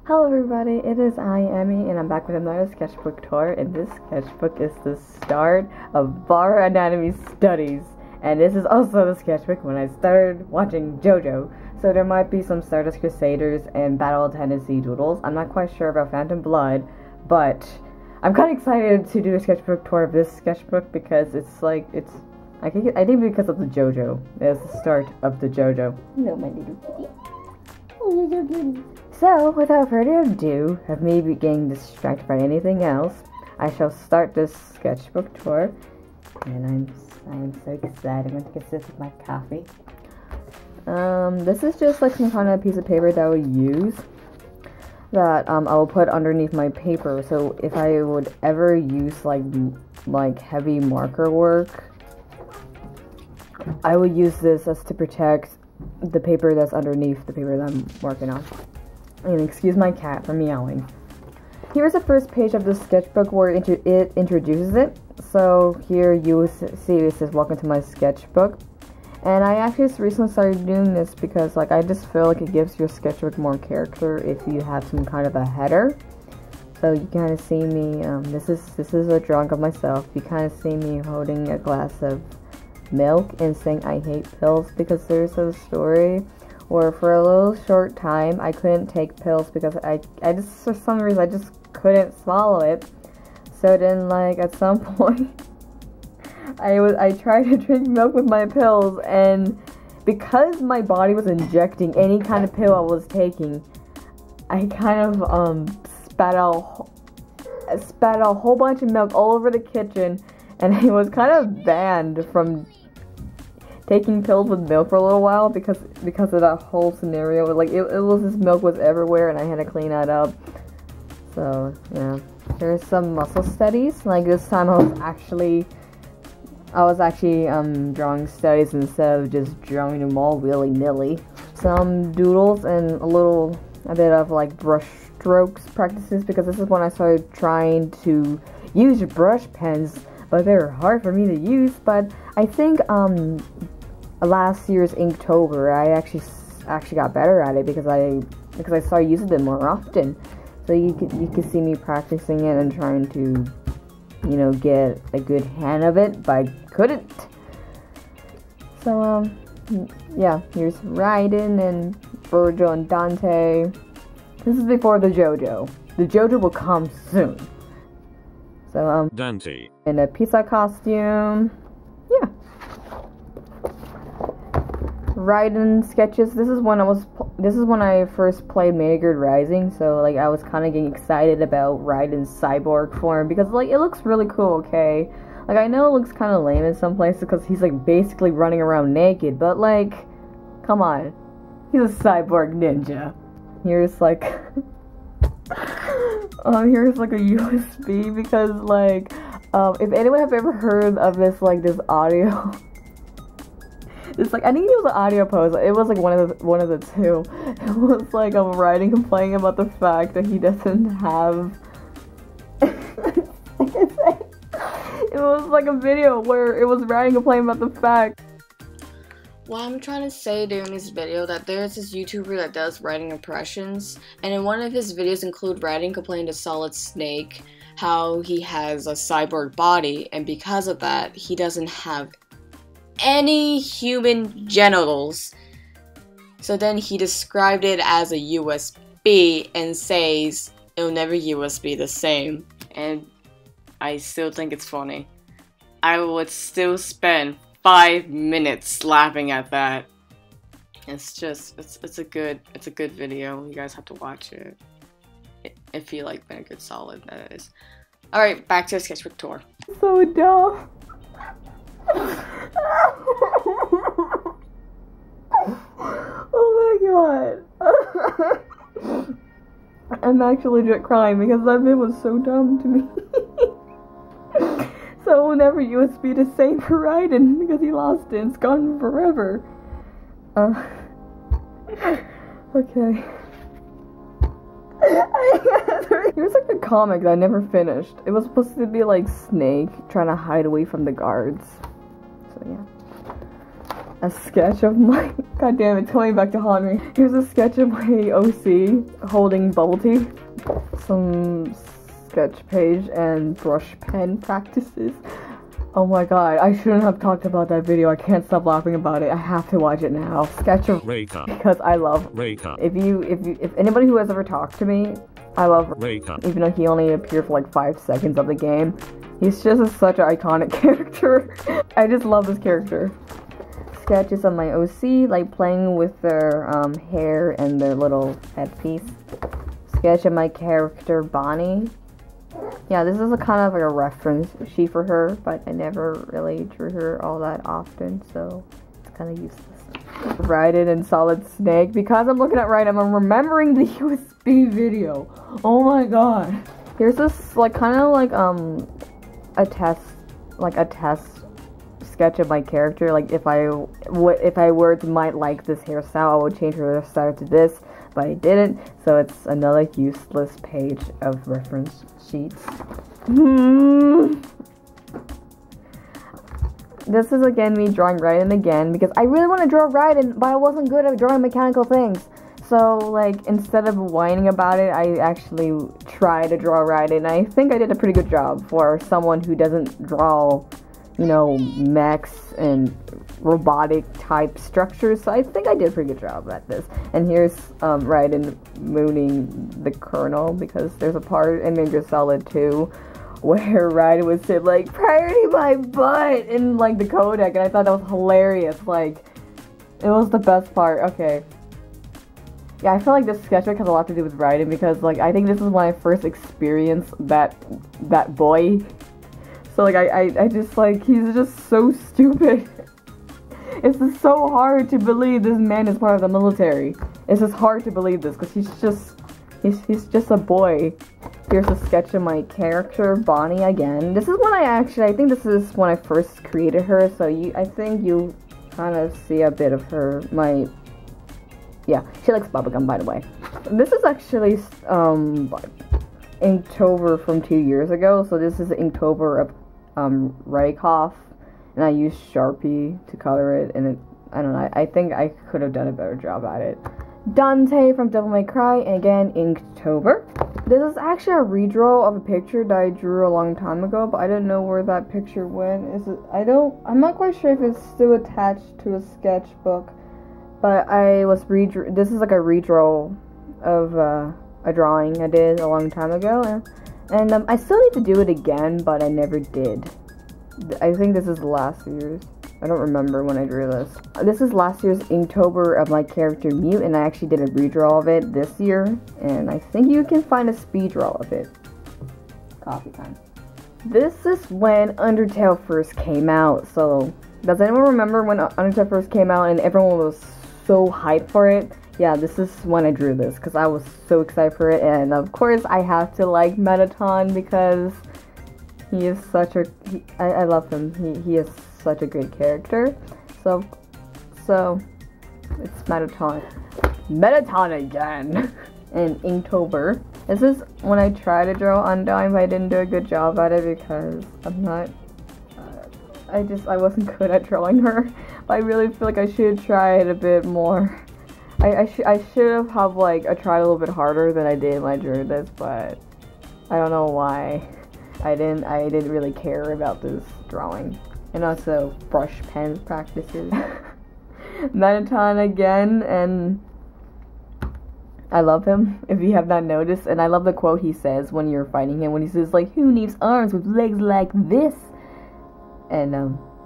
Hello everybody, it is I, Emmy, and I'm back with another sketchbook tour, and this sketchbook is the start of bar anatomy studies. And this is also the sketchbook when I started watching JoJo. So there might be some Stardust Crusaders and Battle of Tennessee doodles. I'm not quite sure about Phantom Blood, but I'm kind of excited to do a sketchbook tour of this sketchbook because I think because of the JoJo. It's the start of the JoJo. Hello, my little kitty. Oh, you're so good. So, without further ado, of me getting distracted by anything else, I shall start this sketchbook tour. And I'm so excited. I'm going to get this with my coffee. This is just like some kind of piece of paper that I will use that I will put underneath my paper. So if I would ever use like heavy marker work, I would use this as to protect the paper that's underneath the paper that I'm working on. And excuse my cat for meowing. Here's the first page of the sketchbook where it introduces it. So here you will see it says welcome to my sketchbook. And I actually just recently started doing this because I just feel like it gives your sketchbook more character if you have some kind of a header. So you kind of see me, this is a drawing of myself. You kind of see me holding a glass of milk and saying I hate pills because there's a story where for a little short time I couldn't take pills because I just, for some reason, I just couldn't swallow it. So then at some point I tried to drink milk with my pills, and because my body was injecting any kind of pill I was taking, I kind of spat out a whole bunch of milk all over the kitchen, and I was kind of banned from taking pills with milk for a little while because of that whole scenario. It was, this milk was everywhere and I had to clean that up. So yeah, there's some muscle studies. This time I was actually drawing studies instead of just drawing them all willy-nilly. Some doodles and a bit of brush strokes practices, because this is when I started trying to use brush pens, but they were hard for me to use. But I think last year's Inktober I actually got better at it because I started using them more often. So you could see me practicing it and trying to, get a good hand of it, but I couldn't. So yeah, here's Raiden and Virgil and Dante. This is before the JoJo. The JoJo will come soon. So Dante in a pizza costume. Yeah. Raiden sketches. This is when I first played Manicure Rising, so I was kind of getting excited about Raiden's cyborg form because it looks really cool. Okay, I know it looks kind of lame in some places because he's basically running around naked, but come on, he's a cyborg ninja. Here's here's a USB because if anyone have ever heard of this this audio. It's I think it was an audio post. It was one of the two. It was of Raiden complaining about the fact that he doesn't have. It was a video where it was Raiden complaining about the fact. What I'm trying to say during this video that there's this YouTuber that does Raiden impressions, and in one of his videos include Raiden complaining to Solid Snake how he has a cyborg body, and because of that he doesn't have any human genitals. So then he described it as a USB and says it'll never USB the same, and I still think it's funny. I would still spend 5 minutes laughing at that. It's a good video. You guys have to watch it if you like Vinegar Solid, that is. Alright, back to the sketchbook tour. So dumb. Oh my god. I'm actually legit crying because that bit was so dumb to me. So we'll never USB the same for Raiden because he lost it. It's gone forever. Okay. Here's a comic that I never finished. It was supposed to be Snake trying to hide away from the guards. So yeah. a sketch of my, god damn it, it's coming back to haunt me. Here's a sketch of my OC holding bubble tea, some sketch page, and brush pen practices. Oh my god, I shouldn't have talked about that video. I can't stop laughing about it. I have to watch it now. Sketch of Reika. Because I love Reika. If anybody who has ever talked to me, I love Reika. Even though he only appeared for like 5 seconds of the game. He's just such an iconic character. I just love this character. Sketches of my OC, like playing with their hair and their little headpiece. Sketch of my character Bonnie. Yeah, this is a kind of like a reference sheet for her, but I never really drew her all that often, so it's kind of useless. Raiden and Solid Snake. Because I'm looking at Raiden, I'm remembering the USB video. Oh my god. Here's this like kind of like a test sketch of my character. Like if I might like this hairstyle, I would change her hairstyle to this, but I didn't. So it's another useless page of reference sheets. This is again me drawing Raiden again because I really want to draw Raiden, but I wasn't good at drawing mechanical things. So like instead of whining about it, I actually tried to draw Raiden. I think I did a pretty good job for someone who doesn't draw, you know, mechs and robotic type structures. So I think I did a pretty good job at this. And here's Raiden mooning the Colonel because there's a part in Metal Gear Solid 2 where Raiden would say like, "Priority my butt" in like the codec, and I thought that was hilarious. Like, it was the best part. Okay. Yeah, I feel like this sketchbook has a lot to do with Raiden because like I think this is when I first experienced that boy. So like I just like, he's just so stupid. It's just so hard to believe this man is part of the military. It's just hard to believe this because he's just a boy. Here's a sketch of my character, Bonnie again. This is when I think this is when I first created her, so I think you kind of see a bit of her. Yeah, she likes bubblegum, by the way. This is actually Inktober from 2 years ago, so this is Inktober of Raykoff, and I used Sharpie to color it, and I don't know, I think I could have done a better job at it. Dante from Devil May Cry, and again, Inktober. This is actually a redraw of a picture that I drew a long time ago, but I didn't know where that picture went. I'm not quite sure if it's still attached to a sketchbook, but this is like a redraw of a drawing I did a long time ago, and I still need to do it again, but I never did. I think this is last year's. I don't remember when I drew this. This is last year's Inktober of my character Mute, and I actually did a redraw of it this year, and I think you can find a speed draw of it. Coffee time. This is when Undertale first came out, so does anyone remember when Undertale first came out and everyone was so hyped for it? Yeah, this is when I drew this, because I was so excited for it, and of course I have to like Mettaton because he is such a... I love him. He is such a great character. So it's Mettaton. Mettaton again! In Inktober. This is when I tried to draw Undyne, but I didn't do a good job at it because I'm not... I wasn't good at drawing her. I really feel like I should try it a bit more. I should have like tried a little bit harder than I did when I drew this, but I don't know why. I didn't really care about this drawing. And also brush pen practices. Mettaton again, and I love him, if you have not noticed, and I love the quote he says when you're fighting him, when he says like, "Who needs arms with legs like this?" And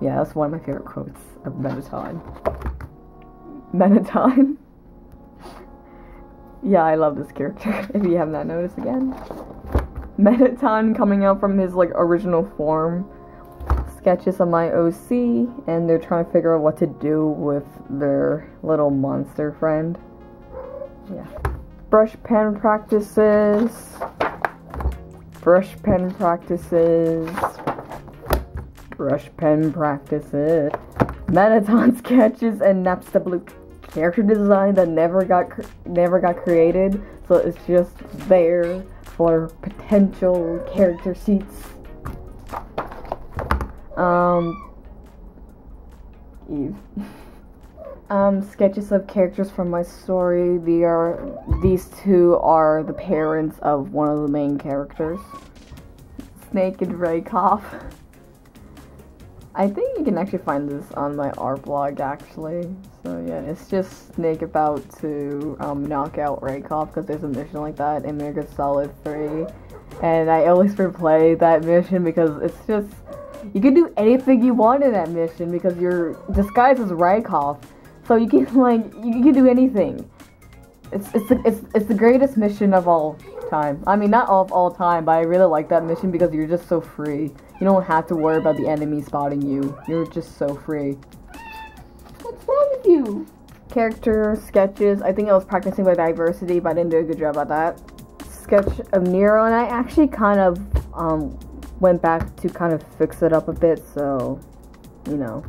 yeah, that's one of my favorite quotes of Mettaton. Mettaton. Yeah, I love this character, if you have not noticed again. Mettaton coming out from his like original form. Sketches of my OC, and they're trying to figure out what to do with their little monster friend. Yeah. Brush pen practices. Brush pen practices. Brush pen practices. Mettaton sketches and Napstablook character design that never got created, so it's just there for potential character sheets. Eve. Sketches of characters from my story. These two are the parents of one of the main characters, Snake and Rakoff. I think you can actually find this on my art blog, actually. So yeah, it's just Snake about to knock out Rakoff because there's a mission like that in Metal Gear Solid 3, and I always replay that mission because it's just, you can do anything you want in that mission because you're disguised as Rakoff. So you can you can do anything. It's the greatest mission of all time. I mean, not of all time, but I really like that mission because you're just so free. You don't have to worry about the enemy spotting you. You're just so free. What's wrong with you? Character sketches. I think I was practicing my diversity, but I didn't do a good job at that. Sketch of Nero, and I actually kind of went back to kind of fix it up a bit, so you know,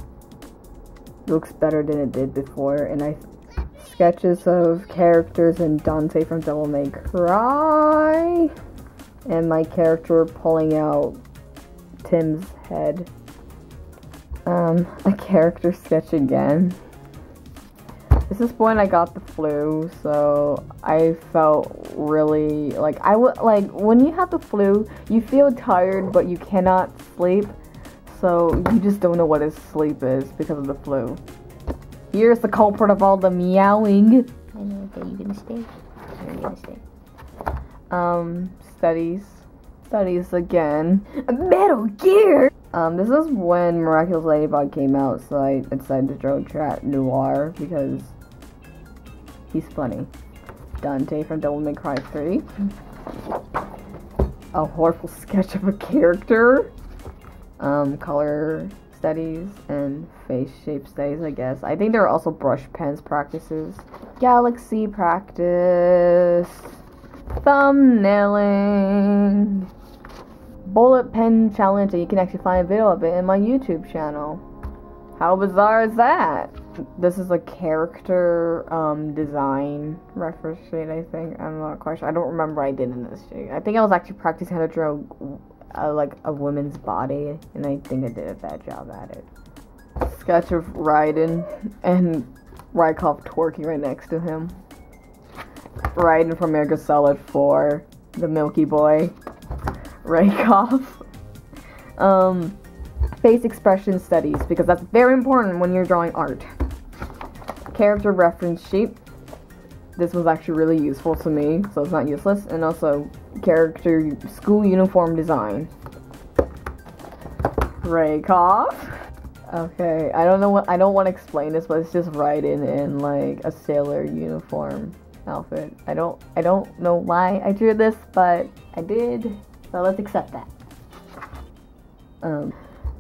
looks better than it did before. And sketches of characters in Dante from Devil May Cry, and my character pulling out Tim's head. A character sketch again. This is when I got the flu, so I felt really when you have the flu, you feel tired, but you cannot sleep. So you just don't know what his sleep is because of the flu. Here's the culprit of all the meowing. I know, but you're gonna stay. You're gonna stay. Studies again. Metal Gear! This is when Miraculous Ladybug came out, so I decided to draw Chat Noir because he's funny. Dante from Devil May Cry 3. A horrible sketch of a character. Color studies and face shape studies, I guess. I think there are also brush pens practices. Galaxy practice. Thumbnailing. Bullet pen challenge, and you can actually find a video of it in my YouTube channel. How bizarre is that? This is a character design reference sheet, I think. I'm not quite sure. I don't remember what I did in this sheet. I think I was actually practicing how to draw a woman's body, and I think I did a bad job at it. Sketch of Raiden and Rakoff twerking right next to him. Raiden from Metal Gear Solid 4, the Milky Boy. Rakoff. Face expression studies, because that's very important when you're drawing art. Character reference sheet. This was actually really useful to me, so it's not useless. And also, character school uniform design. Rakoff. Okay, I don't want to explain this, but it's just Raiden in like a sailor uniform outfit. I don't know why I drew this, but I did. So let's accept that.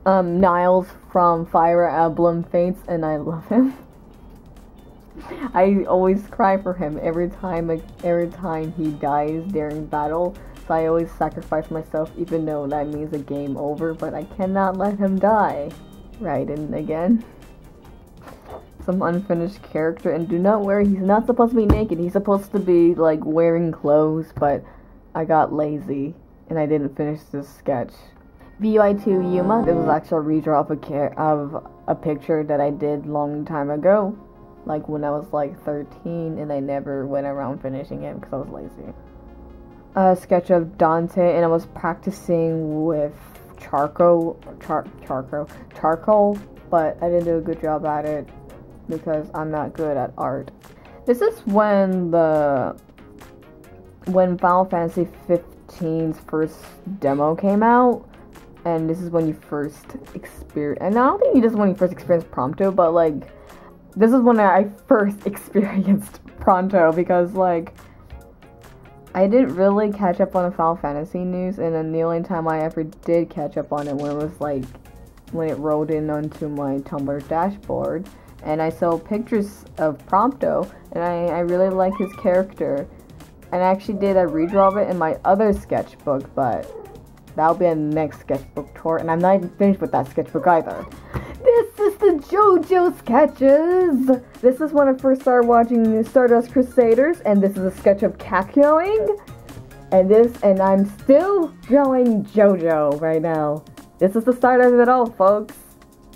Niles from Fire Emblem Fates, and I love him. I always cry for him every time he dies during battle. So I always sacrifice myself, even though that means a game over. But I cannot let him die. Raiden again. Some unfinished character, and do not worry, he's not supposed to be naked. He's supposed to be like wearing clothes, but I got lazy and I didn't finish this sketch. VI2 Yuma. This was actually a redraw of a picture that I did long time ago, like when I was like 13, and I never went around finishing it because I was lazy. A sketch of Dante, and I was practicing with charcoal, but I didn't do a good job at it because I'm not good at art. This is when Final Fantasy 15's first demo came out, and this is when you first experience, and I don't think this is when you first experienced Prompto, but like, this is when I first experienced Pronto, because like, I didn't really catch up on the Final Fantasy news, and then the only time I ever did catch up on it when it rolled in onto my Tumblr dashboard, and I saw pictures of Prompto, and I really like his character, and I actually did a redraw of it in my other sketchbook, but that'll be a next sketchbook tour, and I'm not even finished with that sketchbook either. This is the JoJo sketches! This is when I first started watching Stardust Crusaders, and this is a sketch of Kakyoing, and I'm still drawing JoJo right now. This is the start of it all, folks.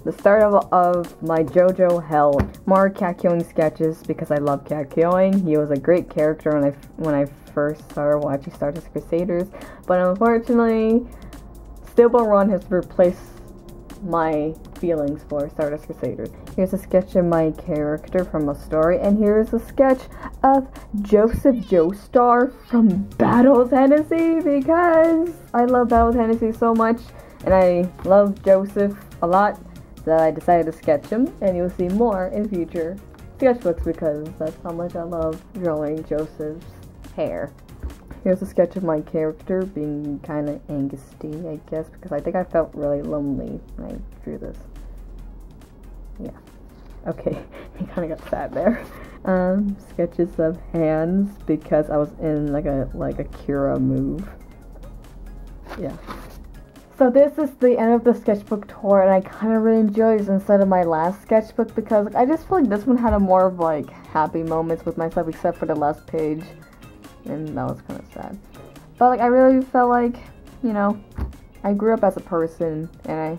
the start of my JoJo hell. More cat killing sketches because I love cat killing. He was a great character when I first started watching Stardust Crusaders, but unfortunately, Stable Run has replaced my feelings for Stardust Crusaders. Here's a sketch of my character from a story, and here's a sketch of Joseph Joestar from Battle Tennessee because I love Battle Tennessee so much, and I love Joseph a lot, so I decided to sketch him, and you'll see more in future sketchbooks because that's how much I love drawing Joseph's hair. Here's a sketch of my character being kind of angsty, I guess, because I think I felt really lonely when I drew this. Yeah. Okay, he kind of got sad there. Sketches of hands because I was in like a Kira move. Yeah. So this is the end of the sketchbook tour, and I kind of really enjoyed it instead of my last sketchbook because I just feel like this one had a more of like happy moments with myself, except for the last page. And that was kind of sad. But like I really felt like, you know, I grew up as a person, and I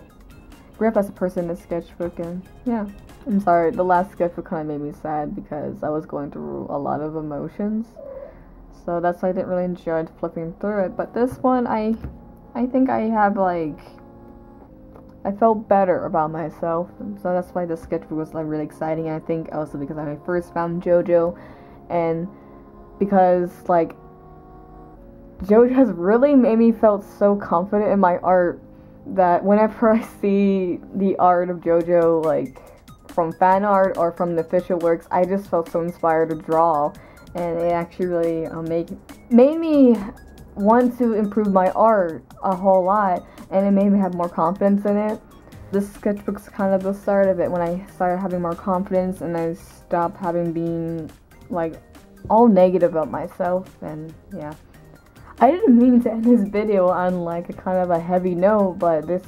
grew up as a person in this sketchbook, and yeah. I'm sorry, the last sketchbook kind of made me sad because I was going through a lot of emotions. So that's why I didn't really enjoy flipping through it. But this one, I think I have like, I felt better about myself. And so that's why the sketchbook was like really exciting. And I think also because I first found JoJo, and because like JoJo has really made me felt so confident in my art that whenever I see the art of JoJo like from fan art or from the official works, I just felt so inspired to draw, and it actually really made me want to improve my art a whole lot, and it made me have more confidence in it. This sketchbook's kind of the start of it when I started having more confidence and I stopped having being like all negative about myself. And yeah, I didn't mean to end this video on like a kind of a heavy note, but this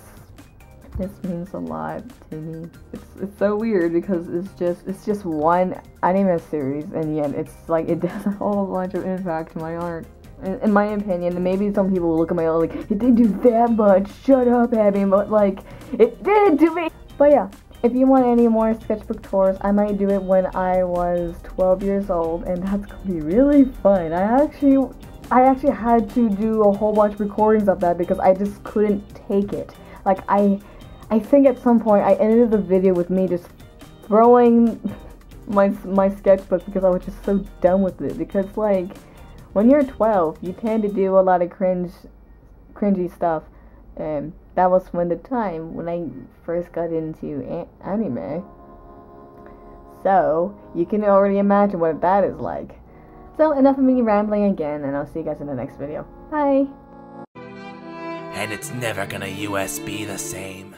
means a lot to me. It's so weird because it's just one anime series, and yet it's like it does a whole bunch of impact to my art. In my opinion, and maybe some people will look at my art like, it didn't do that much, shut up, Abby, but like, it did to me! But yeah, if you want any more sketchbook tours, I might do it when I was 12 years old, and that's gonna be really fun. I actually had to do a whole bunch of recordings of that because I just couldn't take it. Like, I think at some point I ended the video with me just throwing my sketchbook because I was just so done with it. Because like, when you're 12, you tend to do a lot of cringy stuff, and that was the time when I first got into anime. So, you can already imagine what that is like. So, enough of me rambling again, and I'll see you guys in the next video. Bye! And it's never gonna USB the same.